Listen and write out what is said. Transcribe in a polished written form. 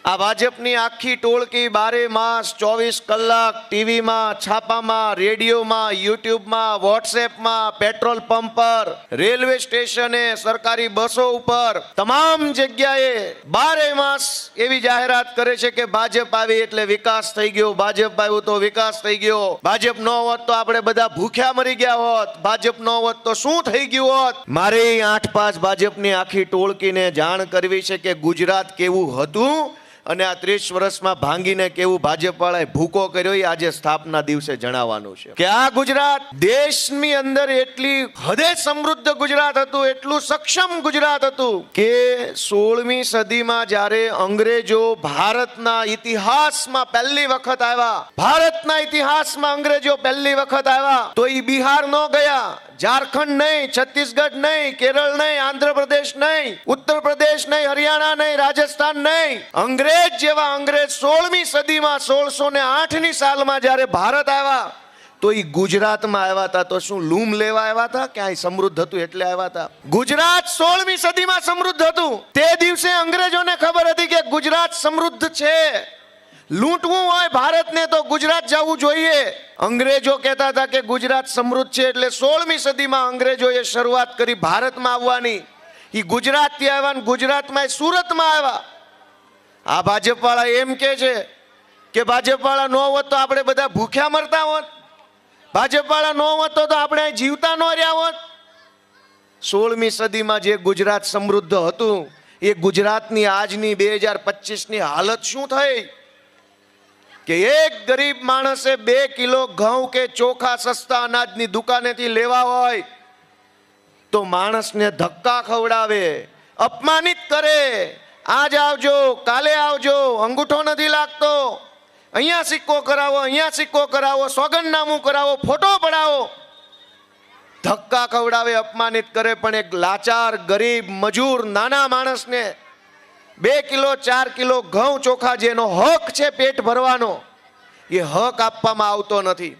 આ ભાજપની આખી ટોળકી 12 માસ 24 કલાક ટીવીમાં, છાપામાં, રેડિયોમાં, યુટ્યુબમાં, વોટ્સએપમાં, પેટ્રોલ પંપ પર, રેલવે સ્ટેશને, સરકારી બસો ઉપર, તમામ જગ્યાએ 12 માસ એવી જાહેરાત કરે છે કે ભાજપ આવી એટલે વિકાસ થઈ ગયો, ભાજપ આવ્યું તો વિકાસ થઈ ગયો, ભાજપ ન હોત તો આપણે બધા ભૂખ્યા મરી ગયા હોત, ભાજપ ન હોત તો શું થઈ ગયું હોત। મારે 8-5 ભાજપની આખી ટોળકીને જાણ કરવી છે કે ગુજરાત કેવું હતું અને આ 30 વર્ષમાં ભાંગીને કેવું ભાજપ વાળાએ ભૂકો કર્યો એ આજે સ્થાપના દિવસે જણાવવાનું છે કે આ ગુજરાત દેશની અંદર એટલી હદે સમૃદ્ધ ગુજરાત હતું, એટલું સક્ષમ ગુજરાત હતું કે 16મી સદીમાં જ્યારે અંગ્રેજો ભારતના ઇતિહાસમાં પહેલી વખત આવ્યા, ભારતના ઇતિહાસમાં અંગ્રેજો પહેલી વખત આવ્યા તો એ બિહાર ન ગયા, झारखंड नहीं, छत्तीसगढ़ नहीं, केरल नहीं, आंध्र प्रदेश नहीं, उत्तर प्रदेश नहीं, हरियाणा नहीं, राजस्थान नहीं, अंग्रेज जेवा अंग्रेज 16મી સદીમાં 1608ની સાલમાં જ્યારે ભારત આવ્યા તો એ ગુજરાતમાં આવ્યા હતા। તો શું લૂમ લેવા આવ્યા હતા? ક્યાંય સમૃદ્ધ હતું એટલે આવ્યા હતા? ગુજરાત 16મી સદીમાં સમૃદ્ધ હતું। તે દિવસે અંગ્રેજોને ખબર હતી કે ગુજરાત સમૃદ્ધ છે, લૂંટવું હોય ભારતને તો ગુજરાત જવું જોઈએ। અંગ્રેજો કહેતા હતા કે ગુજરાત સમૃદ્ધ છે એટલે 16મી સદીમાં અંગ્રેજોએ શરૂઆત કરી ભારતમાં આવવાની। એ ગુજરાતથી આવ્યા ને ગુજરાતમાં સુરતમાં આવ્યા। આ ભાજપ વાળા એમ કે છે કે ભાજપ વાળા ન હોત તો આપણે બધા ભૂખ્યા મરતા હોત, ભાજપ વાળા ન હોત તો આપણે જીવતા ન રહ્યા હોત। 16મી સદીમાં જે ગુજરાત સમૃદ્ધ હતું એ ગુજરાતની આજની 2025ની હાલત શું થઈ કે એક ગરીબ માણસે 2 કિલો ઘઉં કે ચોખા સસ્તા અનાજની દુકાનેથી લેવા હોય તો માણસને ધક્કા ખવડાવે, અપમાનિત કરે, આજ આવજો, કાલે આવજો, અંગૂઠો નથી લાગતો, અહીંયા સિક્કો કરાવો, અહીંયા સિક્કો કરાવો, સોગંદનામું કરાવો, ફોટો પડાવો, ધક્કા ખવડાવે, અપમાનિત કરે। પણ એક લાચાર ગરીબ મજૂર નાના માણસને 2 કિલો 4 કિલો ઘઉં ચોખા જેનો હક છે પેટ ભરવાનો એ હક આપવામાં આવતો નથી।